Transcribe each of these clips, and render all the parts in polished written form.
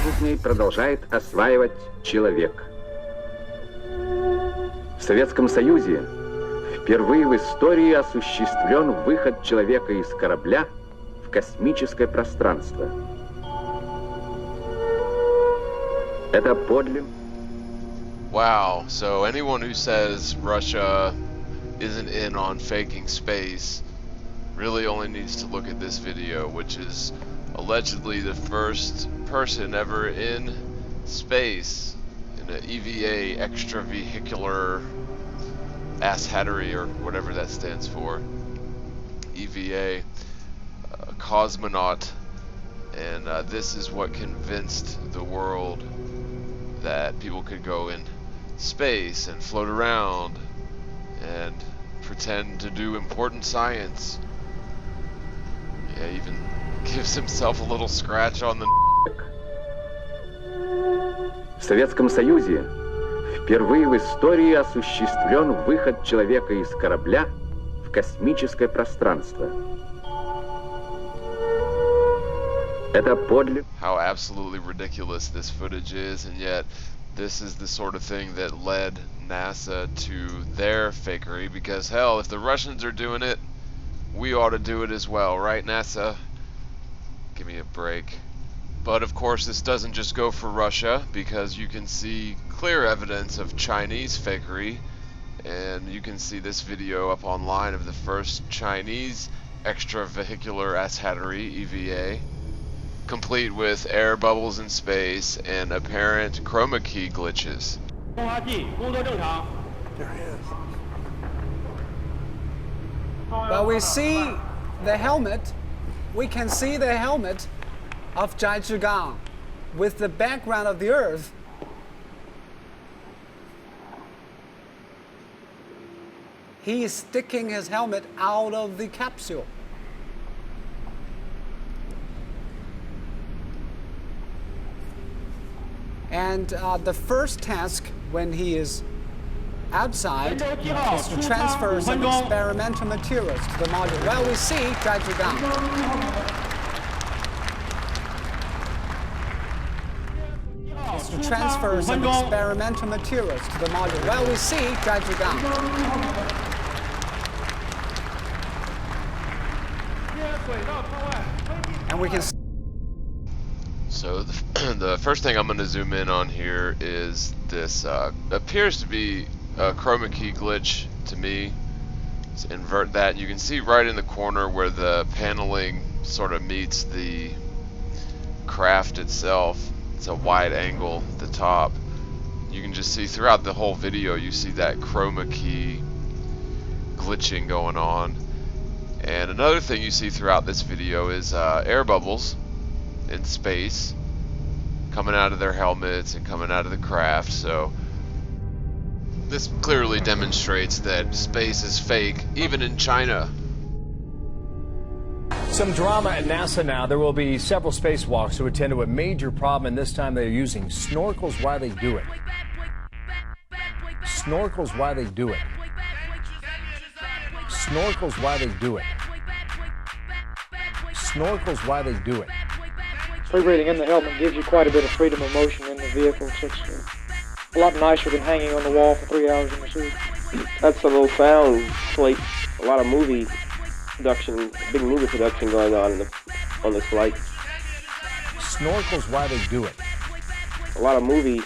жизней продолжает осваивать человек. В Советском Союзе впервые в истории осуществлен выход человека из корабля в космическое пространство. Это подлинно. Wow, so anyone who says Russia isn't in on faking space really only needs to look at this video, which is allegedly the first person ever in space in an EVA, extravehicular asshattery, or whatever that stands for. EVA, cosmonaut, and this is what convinced the world that people could go in space and float around and pretend to do important science. Yeah, even gives himself a little scratch on the. В Советском Союзе впервые в истории осуществлен выход человека из корабля в космическое пространство. Это подлинно. How absolutely ridiculous this footage is, and yet this is the sort of thing that led NASA to their fakery, because hell, if the Russians are doing it, we ought to do it as well, right, NASA? Give me a break. But of course this doesn't just go for Russia, because you can see clear evidence of Chinese fakery, and you can see this video up online of the first Chinese extravehicular asshattery, EVA, complete with air bubbles in space and apparent chroma key glitches. There he is. Well, we see the helmet. We can see the helmet of Zhai Zhigang with the background of the Earth. He is sticking his helmet out of the capsule. And the first task when he is outside is to transfer some experimental materials to the module. Well, we see Zhai Zhigang. Is to transfer some experimental materials to the module. Well, we see Zhai Zhigang. And we can. So the first thing I'm going to zoom in on here is this appears to be a chroma key glitch to me. Let's invert that. You can see right in the corner where the paneling sort of meets the craft itself. It's a wide angle at the top. You can just see throughout the whole video, you see that chroma key glitching going on. And another thing you see throughout this video is air bubbles in space coming out of their helmets and coming out of the craft. So this clearly demonstrates that space is fake, even in China. Some drama at NASA now. There will be several spacewalks who attend to a major problem, and this time they're using snorkels while they do it. Snorkels while they do it. Snorkels while they do it. Snorkels while they do it. Free breathing in the helmet gives you quite a bit of freedom of motion in the vehicle, so it's a lot nicer than hanging on the wall for 3 hours in the suit. That's a little sound slate. A lot of movie production, big movie production going on on this flight. Snorkels while they do it. A lot of movie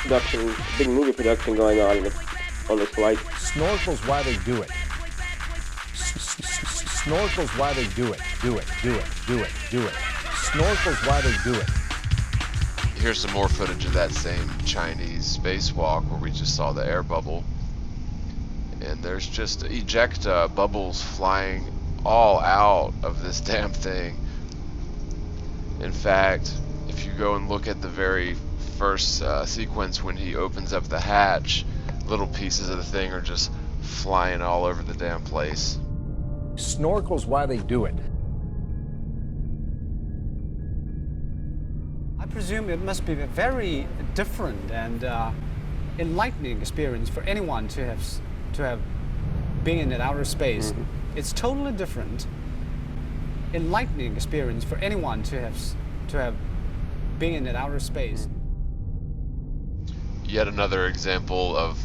production, big movie production going on this flight. Snorkels while they do it. Snorkels while they do it. Do it. Do it. Do it. Do it. Snorkels while they do it. Here's some more footage of that same Chinese spacewalk where we just saw the air bubble. And there's just eject bubbles flying all out of this damn thing. In fact, if you go and look at the very first sequence when he opens up the hatch, little pieces of the thing are just flying all over the damn place. Snorkels while they do it. I presume it must be a very different and enlightening experience for anyone to have been in outer space. Mm-hmm. It's totally different, enlightening experience for anyone to have being in outer space. Yet another example of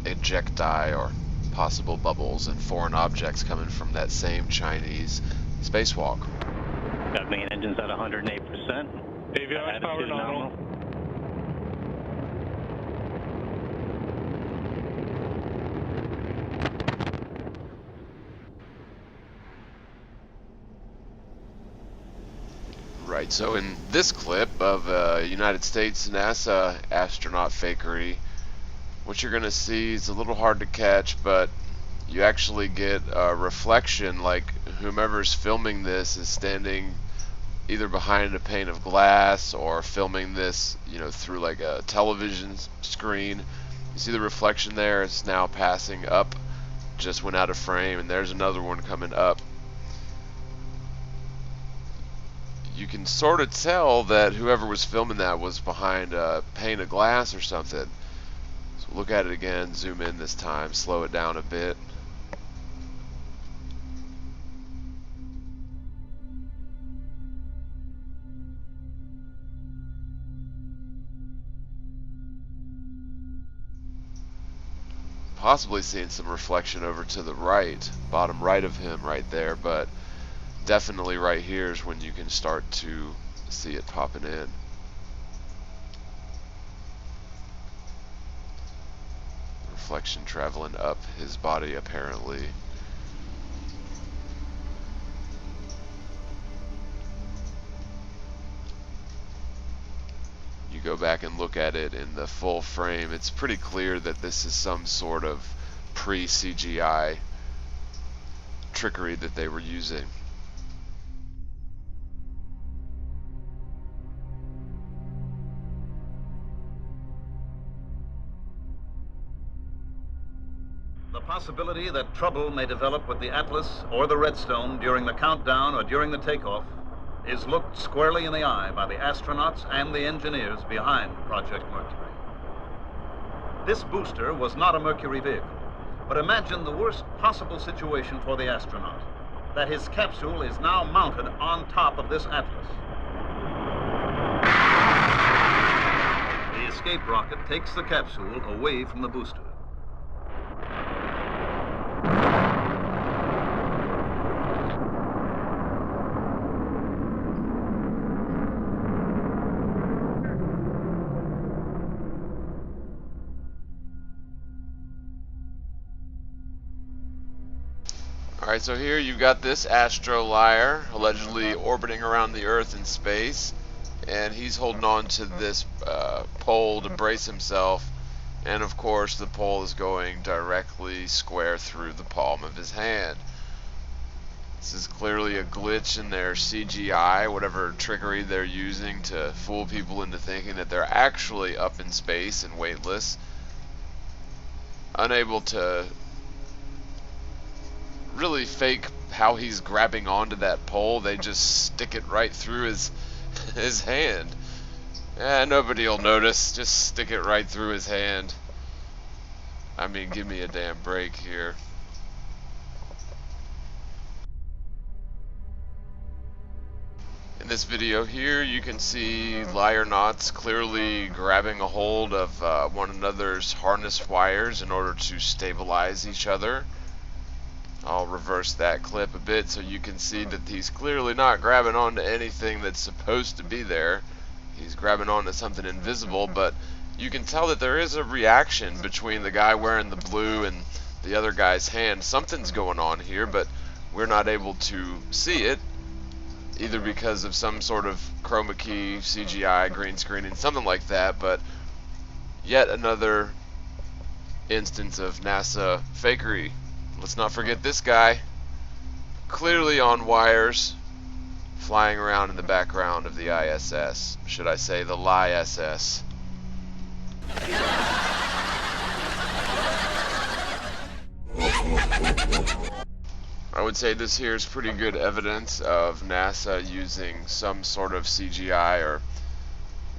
ejecti, or possible bubbles, and foreign objects coming from that same Chinese spacewalk. Got main engines at 108%. AVI's power nominal. Right, so in this clip of United States NASA astronaut fakery, what you're going to see is a little hard to catch, but you actually get a reflection, like whomever's filming this is standing either behind a pane of glass or filming this, through like a television screen. You see the reflection there, it's now passing up, just went out of frame, and there's another one coming up. You can sort of tell that whoever was filming that was behind a pane of glass or something. So look at it again, zoom in this time, slow it down a bit. Possibly seeing some reflection over to the right, bottom right of him right there, but definitely right here is when you can start to see it popping in. Reflection traveling up his body apparently. You go back and look at it in the full frame, it's pretty clear that this is some sort of pre-CGI trickery that they were using. The possibility that trouble may develop with the Atlas or the Redstone during the countdown or during the takeoff is looked squarely in the eye by the astronauts and the engineers behind Project Mercury. This booster was not a Mercury vehicle, but imagine the worst possible situation for the astronaut, that his capsule is now mounted on top of this Atlas. The escape rocket takes the capsule away from the booster. Alright, so here you've got this astrolayer allegedly orbiting around the Earth in space, and he's holding on to this pole to brace himself, and of course the pole is going directly square through the palm of his hand. This is clearly a glitch in their CGI, whatever trickery they're using to fool people into thinking that they're actually up in space and weightless, unable to really fake how he's grabbing onto that pole. They just stick it right through his hand. Nobody will notice. Just stick it right through his hand. I mean, give me a damn break here. In this video here, you can see liar-nauts clearly grabbing a hold of one another's harness wires in order to stabilize each other. I'll reverse that clip a bit so you can see that he's clearly not grabbing onto anything that's supposed to be there. He's grabbing onto something invisible, but you can tell that there is a reaction between the guy wearing the blue and the other guy's hand. Something's going on here, but we're not able to see it, either because of some sort of chroma key, CGI, green screening, something like that. But yet another instance of NASA fakery. Let's not forget this guy, clearly on wires, flying around in the background of the ISS. Should I say the LISS? I would say this here is pretty good evidence of NASA using some sort of CGI or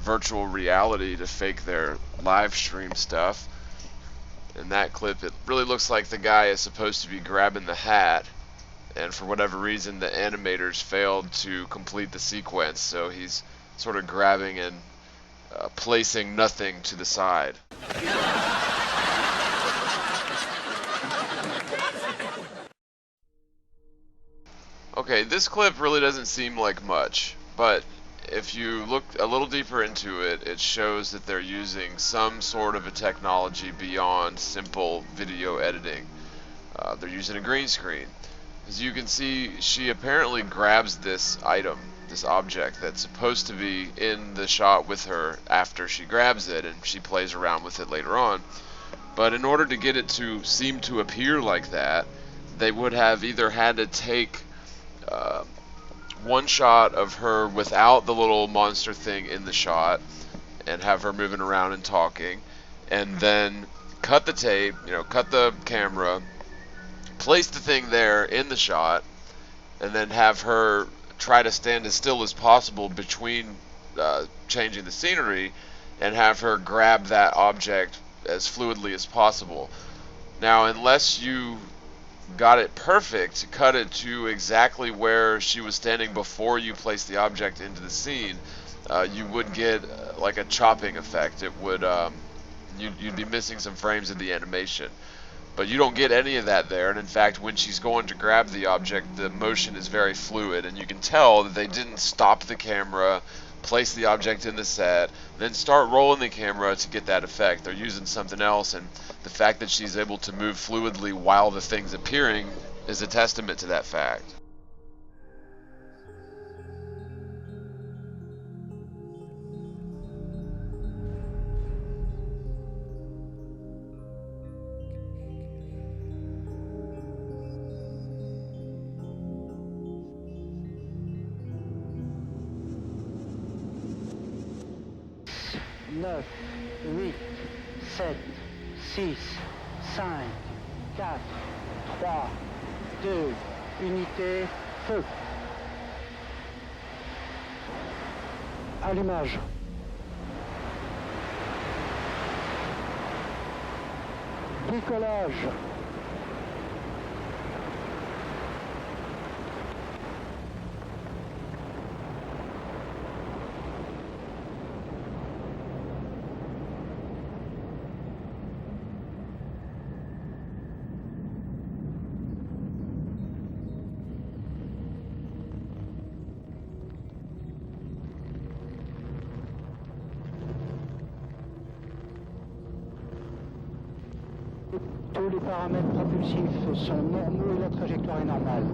virtual reality to fake their live stream stuff. In that clip, it really looks like the guy is supposed to be grabbing the hat, and for whatever reason the animators failed to complete the sequence, so he's sort of grabbing and placing nothing to the side. Okay, this clip really doesn't seem like much, but if you look a little deeper into it, it shows that they're using some sort of a technology beyond simple video editing. They're using a green screen. As you can see, she apparently grabs this item, this object that's supposed to be in the shot with her after she grabs it, and she plays around with it later on. But in order to get it to seem to appear like that, they would have either had to take one shot of her without the little monster thing in the shot and have her moving around and talking, and then cut the tape, cut the camera, place the thing there in the shot, and then have her try to stand as still as possible between changing the scenery, and have her grab that object as fluidly as possible. Now, unless you got it perfect, cut it to exactly where she was standing before you placed the object into the scene, you would get like a chopping effect. It would you'd be missing some frames of the animation. But you don't get any of that there, and in fact, when she's going to grab the object, the motion is very fluid, and you can tell that they didn't stop the camera, place the object in the set, then start rolling the camera to get that effect. They're using something else, and the fact that she's able to move fluidly while the thing's appearing is a testament to that fact. Neuf, 8, 7, 6, 5, 4, 3, 2, unité, feu. Allumage. Décollage. Tous les paramètres propulsifs sont normaux et la trajectoire est normale.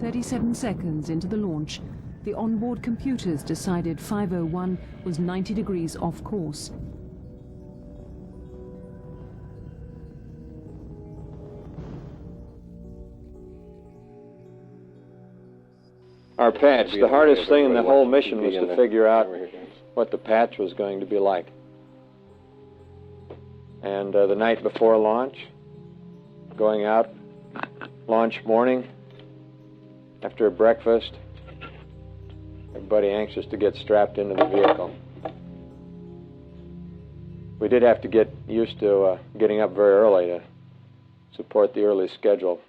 37 seconds into the launch, the onboard computers decided 501 was 90 degrees off course. Our patch, the hardest thing in the whole mission was to figure out what the patch was going to be like. And the night before launch, going out, launch morning, after breakfast, everybody anxious to get strapped into the vehicle. We did have to get used to getting up very early to support the early schedule.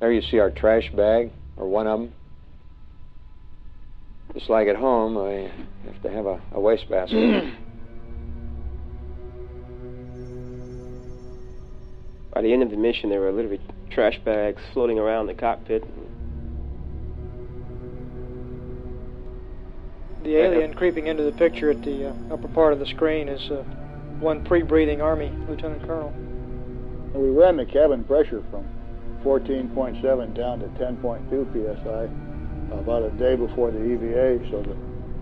There you see our trash bag, or one of them. Just like at home, I have to have a wastebasket. By the end of the mission, there were literally trash bags floating around the cockpit. The alien creeping into the picture at the upper part of the screen is one pre-breathing Army Lieutenant Colonel. And we ran the cabin pressure from 14.7 down to 10.2 psi about a day before the EVA, so that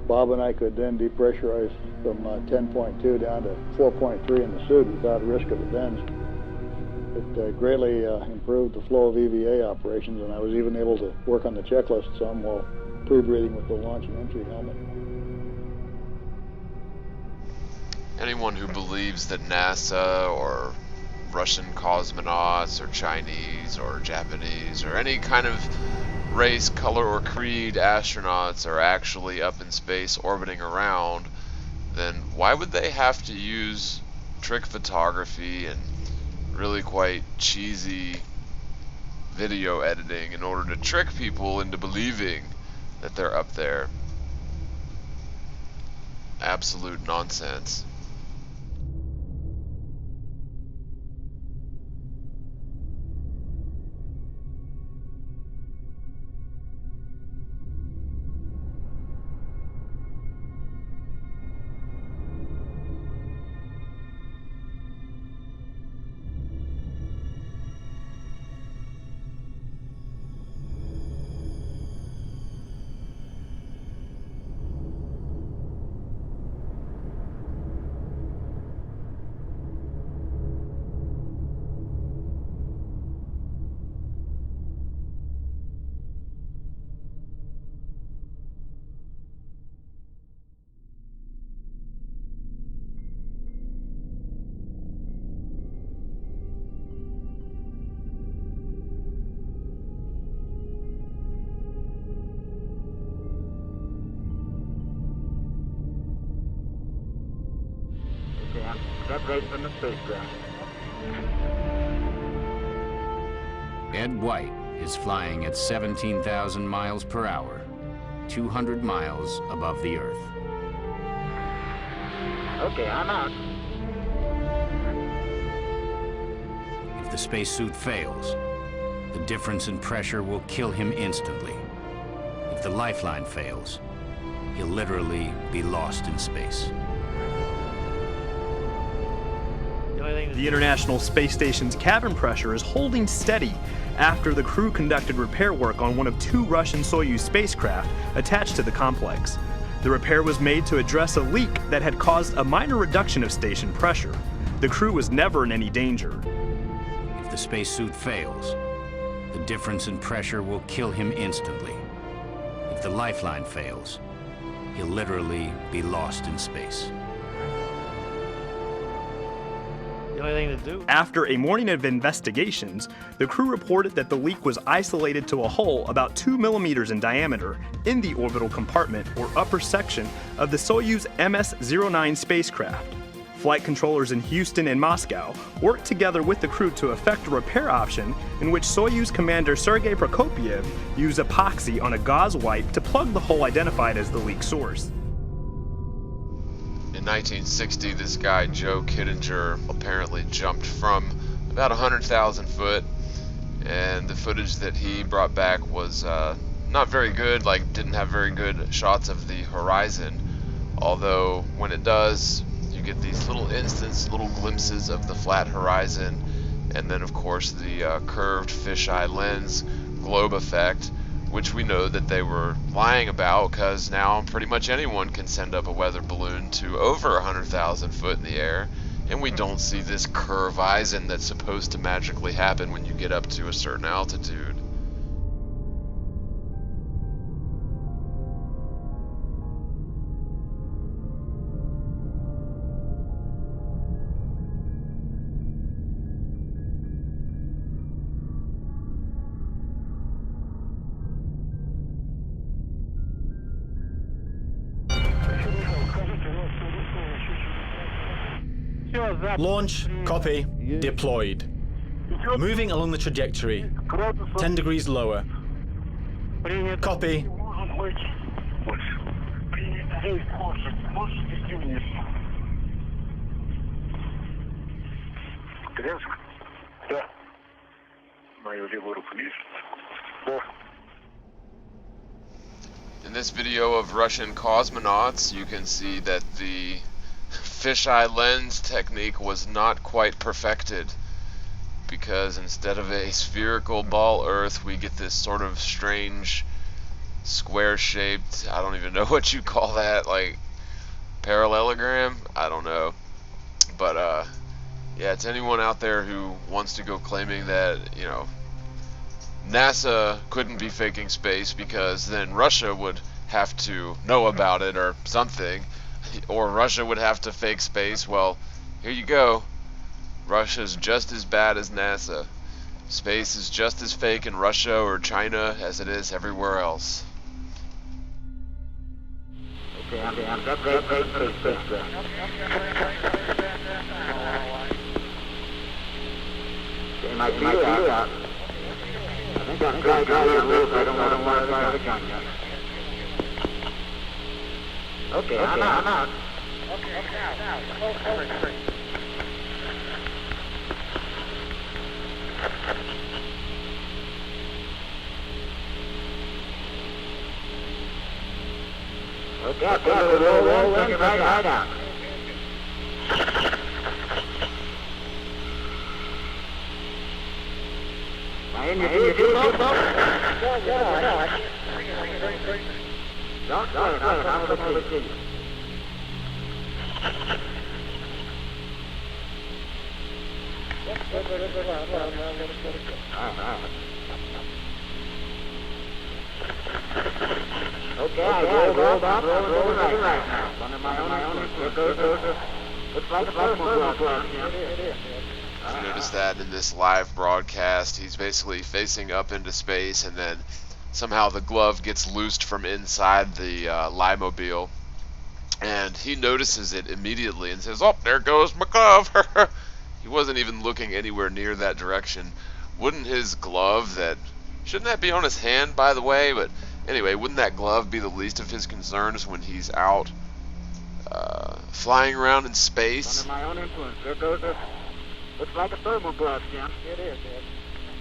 Bob and I could then depressurize from 10.2 down to 4.3 in the suit without risk of the bends. It greatly improved the flow of EVA operations, and I was even able to work on the checklist some while pre-breathing with the launch and entry helmet. Anyone who believes that NASA or Russian cosmonauts or Chinese or Japanese or any kind of race, color, or creed astronauts are actually up in space orbiting around, then why would they have to use trick photography and really quite cheesy video editing in order to trick people into believing that they're up there. Absolute nonsense. Separate from the spacecraft. Ed White is flying at 17,000 miles per hour, 200 miles above the Earth. Okay, I'm out. If the spacesuit fails, the difference in pressure will kill him instantly. If the lifeline fails, he'll literally be lost in space. The International Space Station's cabin pressure is holding steady after the crew conducted repair work on one of 2 Russian Soyuz spacecraft attached to the complex. The repair was made to address a leak that had caused a minor reduction of station pressure. The crew was never in any danger. If the spacesuit fails, the difference in pressure will kill him instantly. If the lifeline fails, he'll literally be lost in space. After a morning of investigations, the crew reported that the leak was isolated to a hole about 2 millimeters in diameter in the orbital compartment or upper section of the Soyuz MS-09 spacecraft. Flight controllers in Houston and Moscow worked together with the crew to effect a repair option in which Soyuz commander Sergei Prokopyev used epoxy on a gauze wipe to plug the hole identified as the leak source. In 1960, this guy, Joe Kittinger, apparently jumped from about 100,000 foot, and the footage that he brought back was not very good, like didn't have very good shots of the horizon, although when it does, you get these little instants, little glimpses of the flat horizon, and then of course the curved fisheye lens globe effect, which we know that they were lying about because now pretty much anyone can send up a weather balloon to over 100,000 foot in the air, and we don't see this curve horizon that's supposed to magically happen when you get up to a certain altitude. Launch, copy, deployed. Moving along the trajectory, 10 degrees lower. Copy. In this video of Russian cosmonauts, you can see that the fisheye lens technique was not quite perfected, because instead of a spherical ball Earth, we get this sort of strange square-shaped, I don't even know what you call that, like parallelogram? I don't know. But yeah, it's anyone out there who wants to go claiming that, you know, NASA couldn't be faking space because then Russia would have to know about it or something, or Russia would have to fake space. Well, here you go. Russia's just as bad as NASA. Space is just as fake in Russia or China as it is everywhere else. Okay, I'm my feet out. I think I'm dry down a little bit. I don't want to fire the gun yet. Okay, I'm out. Okay, roll, take it right out. Now in your two boats. Don't I'm going to see you. Okay, I rolled up right now. Under my own influence. Looks like a thermal glove. You notice that in this live broadcast, he's basically facing up into space, and then somehow the glove gets loosed from inside the Limobile, and he notices it immediately and says, "Oh, there goes my glove." He wasn't even looking anywhere near that direction. Wouldn't his glove shouldn't that be on his hand, by the way? But anyway, wouldn't that glove be the least of his concerns when he's out flying around in space? Under my own influence, there goes a... Looks like a thermal glove, Jim. It is.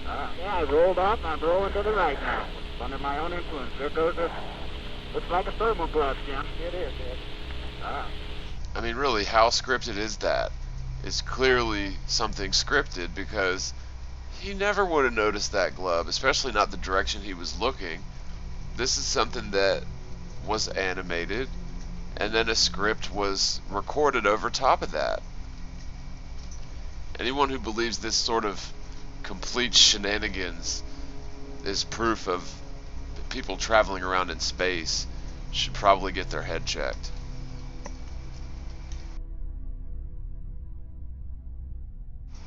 Yeah, I rolled up and I'm rolling to the right now. Under my own influence, there goes a... Looks like a thermal glove, Jim. It is. I mean, really, how scripted is that? It's clearly something scripted, because he never would have noticed that glove, especially not the direction he was looking. This is something that was animated, and then a script was recorded over top of that. Anyone who believes this sort of complete shenanigans is proof of people traveling around in space should probably get their head checked.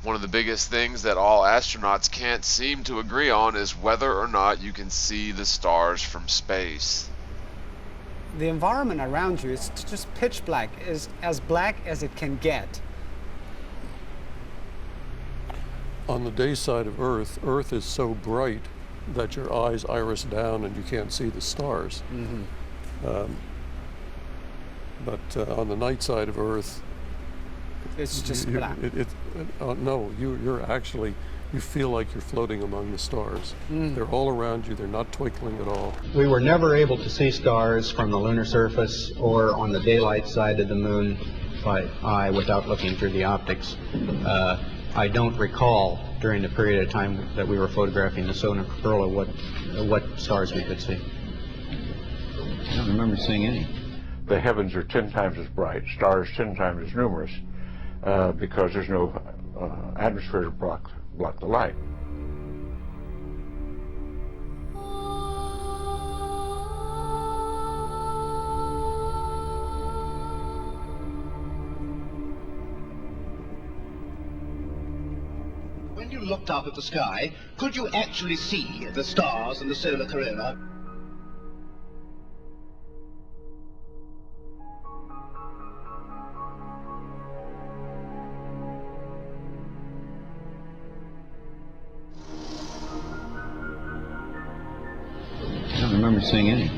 One of the biggest things that all astronauts can't seem to agree on is whether or not you can see the stars from space. The environment around you is just pitch black, is as black as it can get. On the day side of Earth is so bright that your eyes iris down and you can't see the stars. Mm-hmm. But on the night side of Earth, it's just black. No, you feel like you're floating among the stars. They're all around you. They're not twinkling at all. We were never able to see stars from the lunar surface or on the daylight side of the moon by eye without looking through the optics. I don't recall during the period of time that we were photographing the solar corona what stars we could see. I don't remember seeing any. The heavens are 10 times as bright, stars 10 times as numerous, because there's no atmosphere to block the light. When you looked up at the sky, could you actually see the stars and the solar corona? I don't remember seeing any.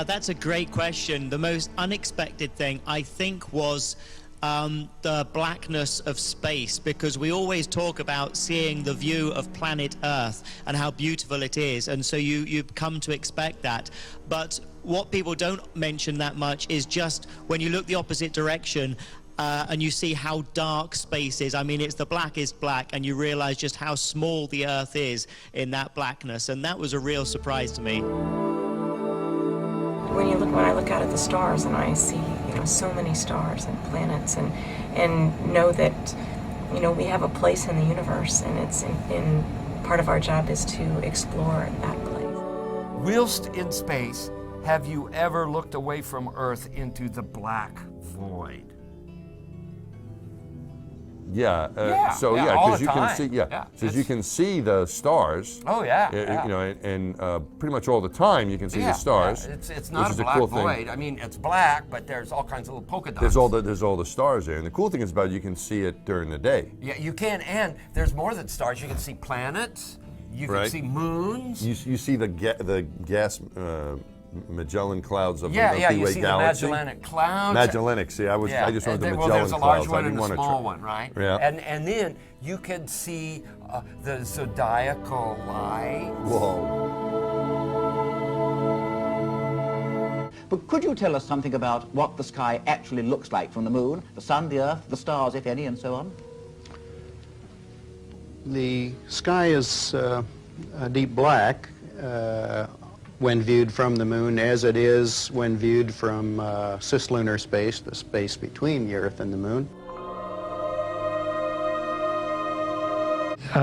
That's a great question. The most unexpected thing, I think, was the blackness of space, because we always talk about seeing the view of planet Earth and how beautiful it is, and so you come to expect that. But what people don't mention that much is just when you look the opposite direction, and you see how dark space is. I mean, it's the blackest black, and you realize just how small the Earth is in that blackness, and that was a real surprise to me. When I look out at the stars and I see, so many stars and planets, and know that, we have a place in the universe, and it's in part of our job is to explore that place. Whilst in space, Have you ever looked away from Earth into the black void? Yeah. All because the you time. can see. You can see the stars. Oh yeah. You know, and pretty much all the time you can see the stars. Yeah. It's not which a is black cool void. thing. I mean, it's black, but there's all kinds of little polka dots. There's all the stars there, and the cool thing is about it, you can see it during the day. Yeah, you can, and there's more than stars. You can see planets. You can see moons. You see the gas. Magellan clouds of the Milky you Way see galaxy. the Magellanic clouds. Magellanic, see, I just wanted the Magellan well, there's a large clouds. one I didn't and a want small one, right? Yeah. And then you can see the zodiacal lights. Whoa. But could you tell us something about what the sky actually looks like from the moon, the sun, the earth, the stars, if any, and so on? The sky is a deep black when viewed from the moon, as it is when viewed from cislunar space, the space between the Earth and the moon.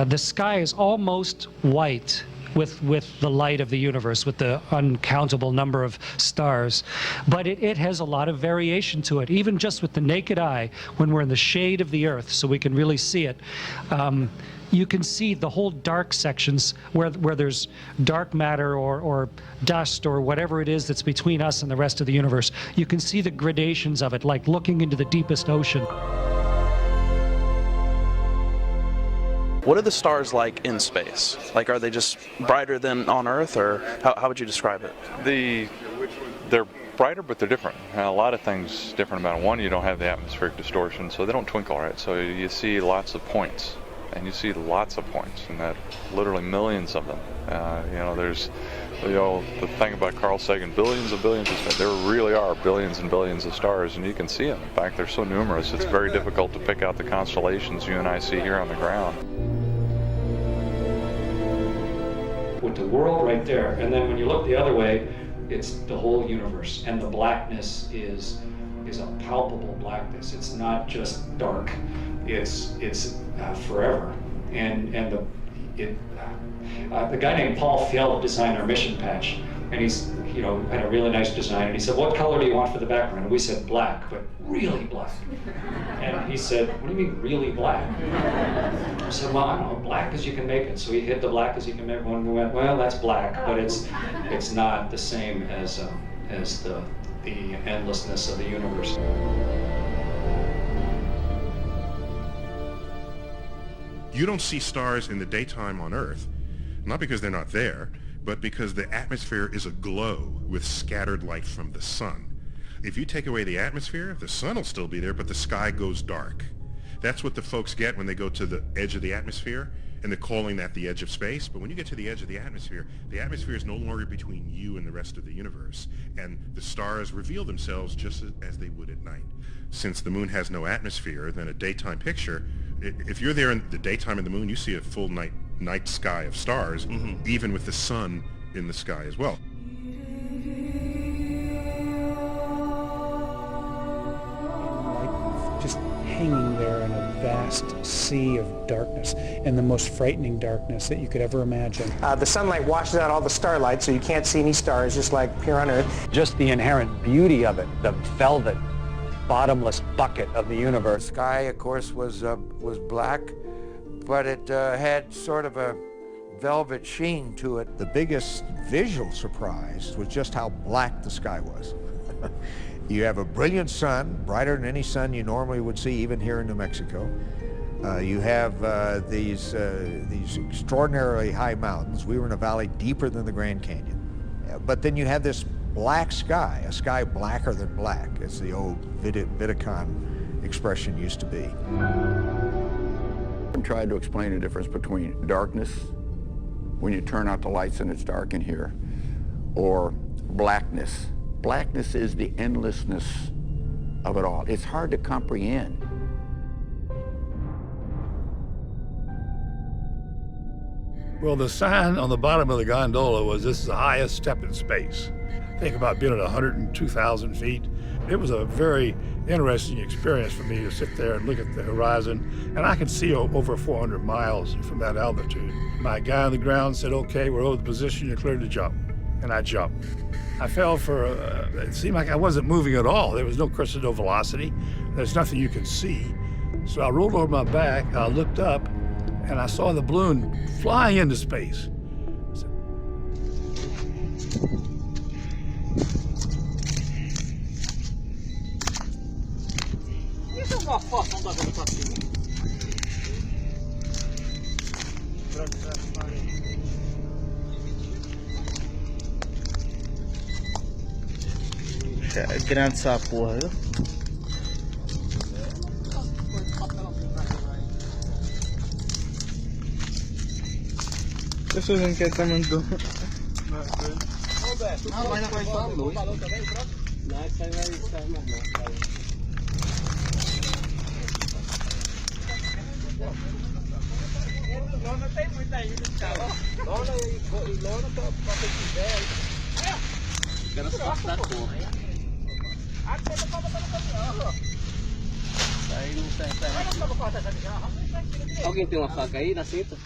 The sky is almost white with the light of the universe, with the uncountable number of stars. But it has a lot of variation to it, even just with the naked eye, when we're in the shade of the Earth, so we can really see it. You can see the whole dark sections where there's dark matter or dust or whatever it is that's between us and the rest of the universe. You can see the gradations of it, like looking into the deepest ocean. What are the stars like in space? Like, are they just brighter than on Earth, or how would you describe it? They're brighter, but they're different. And a lot of things different about it. One, you don't have the atmospheric distortion, so they don't twinkle, right? So you see lots of points. And you see lots of points, and that literally millions of them. There's, the thing about Carl Sagan, billions of stars. There really are billions and billions of stars, and you can see them. In fact, they're so numerous, it's very difficult to pick out the constellations you and I see here on the ground. With the world right there, and then when you look the other way, it's the whole universe, and the blackness is a palpable blackness. It's not just dark. It's forever, and the guy named Paul Fjeld designed our mission patch, and he's had a really nice design. And he said, "What color do you want for the background?" And we said, "Black, but really black." And he said, "What do you mean really black?" I said, "Well, I don't know, black as you can make it." So he hit the black as you can make it. And we went, "Well, that's black, but it's not the same as the endlessness of the universe." You don't see stars in the daytime on Earth, not because they're not there, but because the atmosphere is aglow with scattered light from the sun. If you take away the atmosphere, the sun will still be there, but the sky goes dark. That's what the folks get when they go to the edge of the atmosphere, and they're calling that the edge of space. But when you get to the edge of the atmosphere is no longer between you and the rest of the universe, and the stars reveal themselves just as they would at night. Since the moon has no atmosphere, then a daytime picture, if you're there in the daytime of the moon, you see a full night sky of stars, even with the sun in the sky as well. Just hanging there in a vast sea of darkness, and the most frightening darkness that you could ever imagine. The sunlight washes out all the starlight, so you can't see any stars, just like here on Earth. Just the inherent beauty of it, the velvet, bottomless bucket of the universe. The sky, of course, was black, but it had sort of a velvet sheen to it. The biggest visual surprise was just how black the sky was. You have a brilliant sun, brighter than any sun you normally would see, even here in New Mexico. You have these extraordinarily high mountains. We were in a valley deeper than the Grand Canyon. But then you have this black sky, a sky blacker than black, as the old Vidicon expression used to be. I'm trying to explain the difference between darkness, when you turn out the lights and it's dark in here, or blackness. Blackness is the endlessness of it all. It's hard to comprehend. Well, the sign on the bottom of the gondola was, "This is the highest step in space." Think about being at 102,000 feet. It was a very interesting experience for me to sit there and look at the horizon, and I could see over 400 miles from that altitude. My guy on the ground said, "Okay, we're over the position, you're cleared to jump." and I jumped. I fell for, it seemed like I wasn't moving at all. There was no crest, no velocity. There's nothing you can see. So I rolled over my back, I looked up, and I saw the balloon flying into space. Grande sapo, viu? Isso não quer estar mandando. Não, vai na frente da luz. Não, isso aí vai mais não. Lona tem muita ainda, cara. Lona e lona pra quem quiser. Quero só da cor. Aqui você pode botar no caminhão, ó. Aí não sai. Alguém tem uma faca aí na cinta?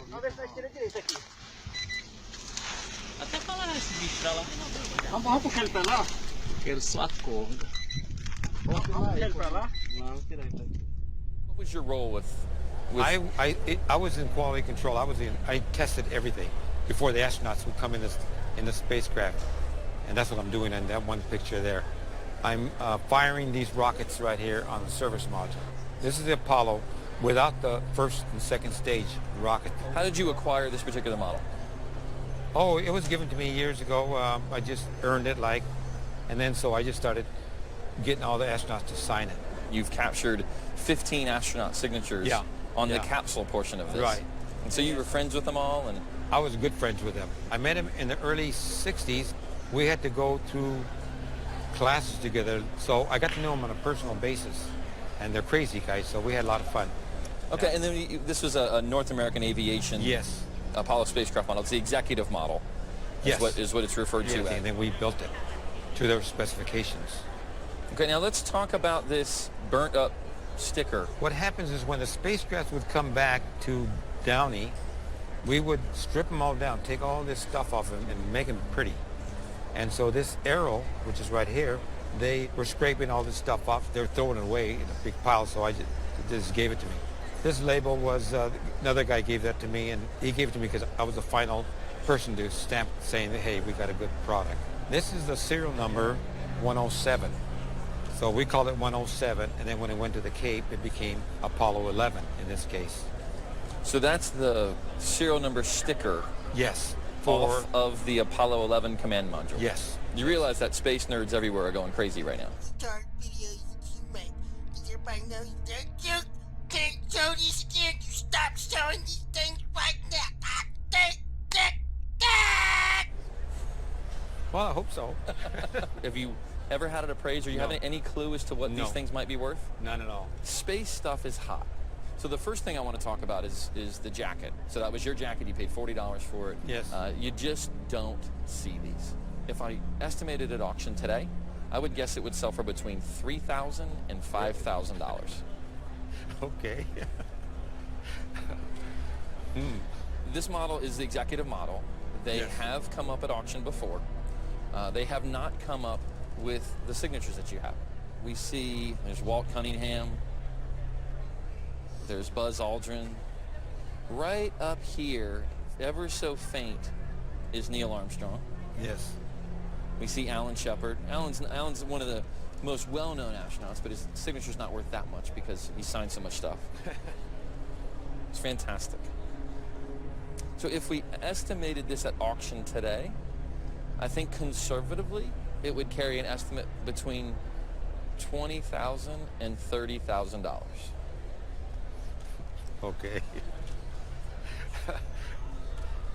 Vamos ver se vai tirar direito aqui. Até falar esse bicho pra lá. Vamos puxar ele pra lá? Quero só a corda. Vamos puxar ele pra lá? Não, tirar ele pra aqui. What was your role with I was in quality control. I tested everything before the astronauts would come in the spacecraft, and that's what I'm doing in that one picture there. I'm firing these rockets right here on the service module. This is the Apollo without the first and second stage rocket. How did you acquire this particular model? Oh, it was given to me years ago. I just earned it, and then so I just started getting all the astronauts to sign it. You've captured 15 astronaut signatures on the capsule portion of this. Right. And so you were friends with them all? And I was good friends with them. I met them in the early 60s. We had to go through classes together, so I got to know them on a personal basis. And they're crazy guys, so we had a lot of fun. Okay, and then this was a North American Aviation Apollo spacecraft model. It's the executive model. Yes. Is what it's referred to as. And then we built it to their specifications. Okay, now let's talk about this burnt up sticker. What happens is when the spacecraft would come back to Downey, we would strip them all down, take all this stuff off them and make them pretty. And so this arrow, which is right here, they were scraping all this stuff off. They were throwing it away in a big pile, so I just gave it to me. This label was, another guy gave that to me, and he gave it to me because I was the final person to stamp saying, hey, we got a good product. This is the serial number 107. So we called it 107, and then when it went to the Cape, it became Apollo 11 in this case. So that's the serial number sticker. Yes. Of the Apollo 11 command module. Yes. You realize that space nerds everywhere are going crazy right now. Start videos too much. Does everybody know you can't show this again? You stop showing these things right now. Well, I hope so. Have you ever had it appraised, or you have any clue as to what these things might be worth? None at all. Space stuff is hot. So the first thing I want to talk about is the jacket. So that was your jacket. You paid $40 for it. Yes. You just don't see these. If I estimated at auction today, I would guess it would sell for between $3,000 and $5,000. Okay. This model is the executive model. They have come up at auction before. They have not come up with the signatures that you have. We see there's Walt Cunningham. There's Buzz Aldrin. Right up here, ever so faint, is Neil Armstrong. Yes. We see Alan Shepard. Alan's one of the most well-known astronauts, but his signature's not worth that much because he signed so much stuff. It's fantastic. So if we estimated this at auction today, I think conservatively it would carry an estimate between $20,000 and $30,000. Okay.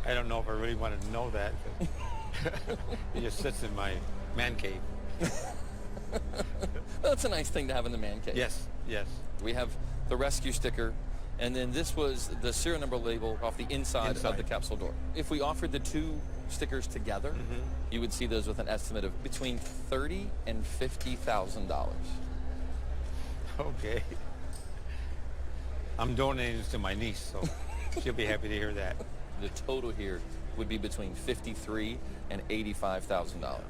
I don't know if I really want to know that. It just sits in my man cave. That's a nice thing to have in the man cave. Yes, yes. We have the rescue sticker, and then this was the serial number label off the inside of the capsule door. If we offered the two stickers together, you would see those with an estimate of between $30,000 and $50,000. Okay. I'm donating this to my niece, so she'll be happy to hear that. The total here would be between $53,000 and $85,000.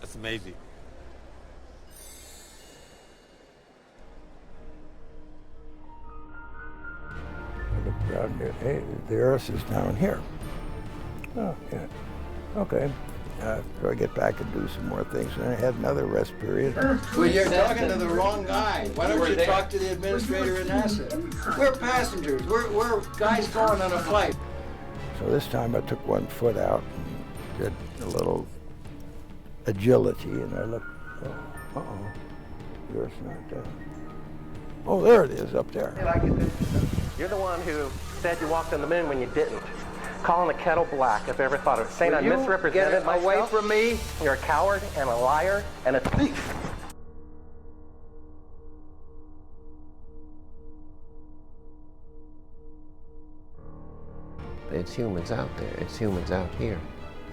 That's amazing. Look down here. Hey, the Earth is down here. Oh, yeah. Okay. So I get back and do some more things. And I had another rest period. Well, you're talking to the wrong guy. Why don't you talk to the administrator at NASA? We're passengers. We're guys going on a flight. So this time I took one foot out and did a little agility, and I looked, uh-oh, the Earth's not there. Oh, there it is up there. You're the one who said you walked on the moon when you didn't. Calling the kettle black, if I ever thought of it. Saying I misrepresented myself. Away from me. You're a coward and a liar and a thief. It's humans out there. It's humans out here.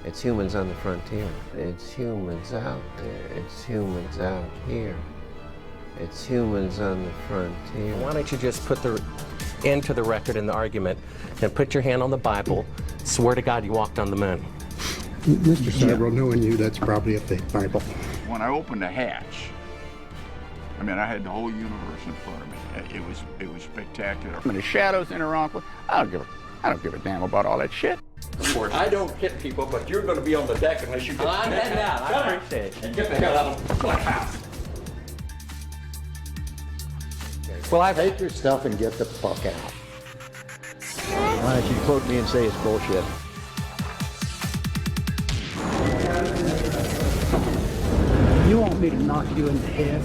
It's humans on the frontier. It's humans out there. It's humans out here. It's humans on the frontier. Why don't you just put the end to the record in the argument and put your hand on the Bible, swear to God you walked on the moon. Mr. Cybro, knowing you, that's probably a fake Bible. When I opened the hatch, I mean, I had the whole universe in front of me. It was spectacular. I mean, the shadows in Iran, I don't give a damn about all that shit. Of course, I don't hit people, but you're going to be on the deck unless you get I'm heading out. I appreciate it. And get the hell out of my house. Well, take your stuff and get the fuck out. Why don't you quote me and say it's bullshit? You want me to knock you in the head?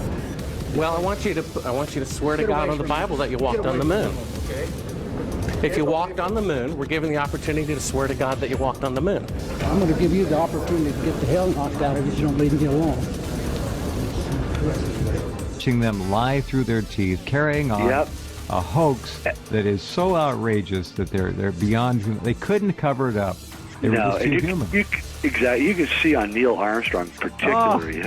Well, I want you to swear to God on the Bible that you walked on the moon. Okay. If you walked on the moon, we're given the opportunity to swear to God that you walked on the moon. I'm going to give you the opportunity to get the hell knocked out of you if you don't leave me alone. Watching them lie through their teeth, carrying on a hoax that is so outrageous that they're beyond human. They couldn't cover it up. They were just too human. Exactly. You can see on Neil Armstrong particularly,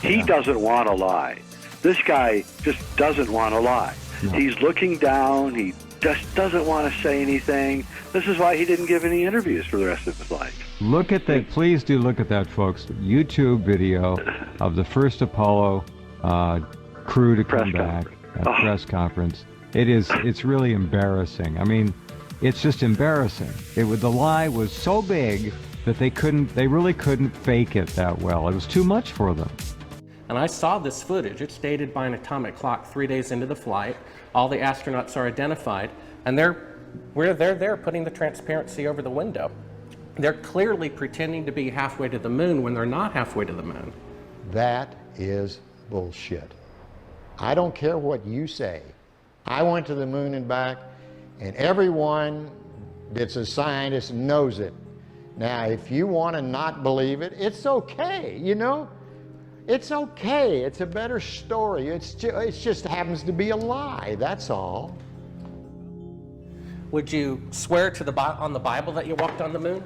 he doesn't want to lie. This guy just doesn't want to lie. No. He's looking down. He just doesn't want to say anything. This is why he didn't give any interviews for the rest of his life. Look at that. Please do look at that, folks. YouTube video of the first Apollo crew to come back, press conference. It's really embarrassing. I mean, it's just embarrassing. The lie was so big that they really couldn't fake it that well. It was too much for them. And I saw this footage. It's dated by an atomic clock 3 days into the flight. All the astronauts are identified, and they're there putting the transparency over the window. They're clearly pretending to be halfway to the moon when they're not halfway to the moon. That is bullshit. I don't care what you say. I went to the moon and back, and everyone that's a scientist knows it. Now, if you want to not believe it, it's okay, you know? It's okay. It's a better story. It just happens to be a lie, that's all. Would you swear on the Bible that you walked on the moon?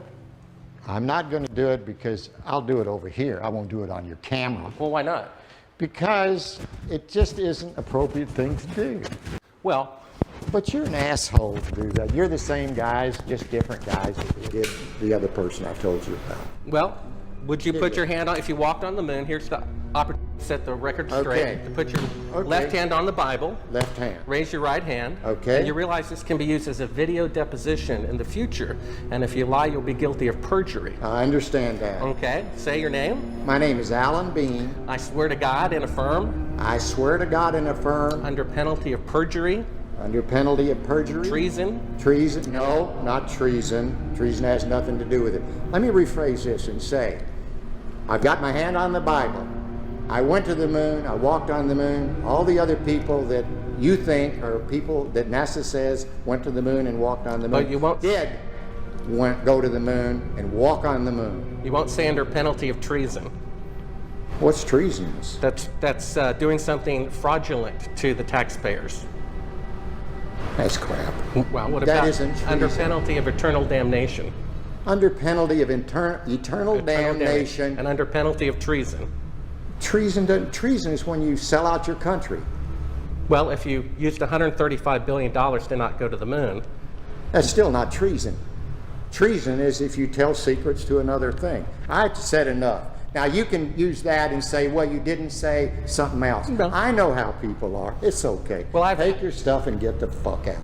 I'm not going to do it because I'll do it over here. I won't do it on your camera. Well, why not? Because it just isn't an appropriate thing to do. Well, but you're an asshole to do that. You're the same guys, just different guys that did the other person I told you about. Well, would you put your hand on, if you walked on the moon, here's the opportunity to set the record straight, to put your left hand on the Bible. Left hand. Raise your right hand. Okay. And you realize this can be used as a video deposition in the future. And if you lie, you'll be guilty of perjury. I understand that. Okay. Say your name. My name is Alan Bean. I swear to God and affirm. I swear to God and affirm. Under penalty of perjury. Under penalty of perjury. Treason. Treason. No, not treason. Treason has nothing to do with it. Let me rephrase this and say, I've got my hand on the Bible. I went to the moon. I walked on the moon. All the other people that you think are people that NASA says went to the moon and walked on the moon. But you won't. Go to the moon and walk on the moon. You won't say under penalty of treason. What's treasonous? That's doing something fraudulent to the taxpayers. That's crap. Well, what that about isn't treason. Under penalty of eternal damnation? Under penalty of eternal damnation. And under penalty of treason. Treason is when you sell out your country. Well, if you used $135 billion to not go to the moon. That's still not treason. Treason is if you tell secrets to another thing. I've said enough. Now you can use that and say, well, you didn't say something else. No. I know how people are. It's okay. Well, take your stuff and get the fuck out.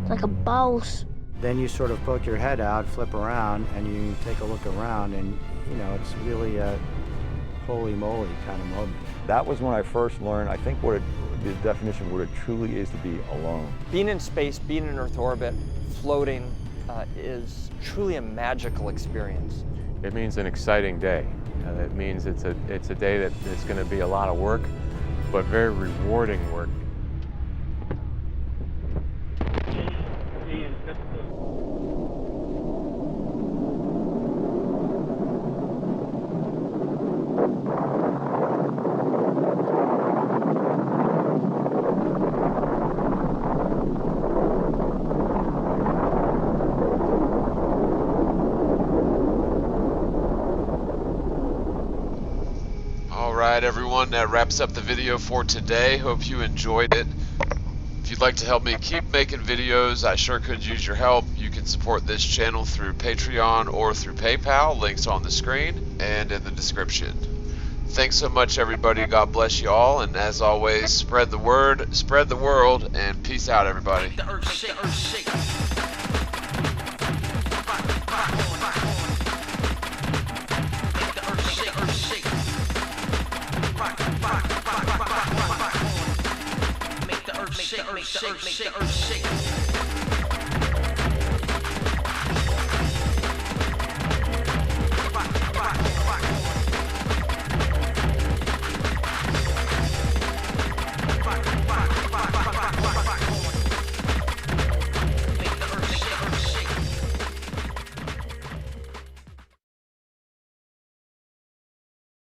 Like a boss. Then you sort of poke your head out, flip around, and you take a look around, and you know, it's really a holy moly kind of moment. That was when I first learned, I think, the definition of what it truly is to be alone. Being in space, being in Earth orbit, floating is truly a magical experience. It means an exciting day. It means it's a day that is going to be a lot of work, but very rewarding work. Alright everyone, that wraps up the video for today. Hope you enjoyed it. If you'd like to help me keep making videos, I sure could use your help. You can support this channel through Patreon or through PayPal. Links on the screen and in the description. Thanks so much everybody. God bless you all, and as always, spread the word, spread the world, and peace out everybody. Make the earth shake.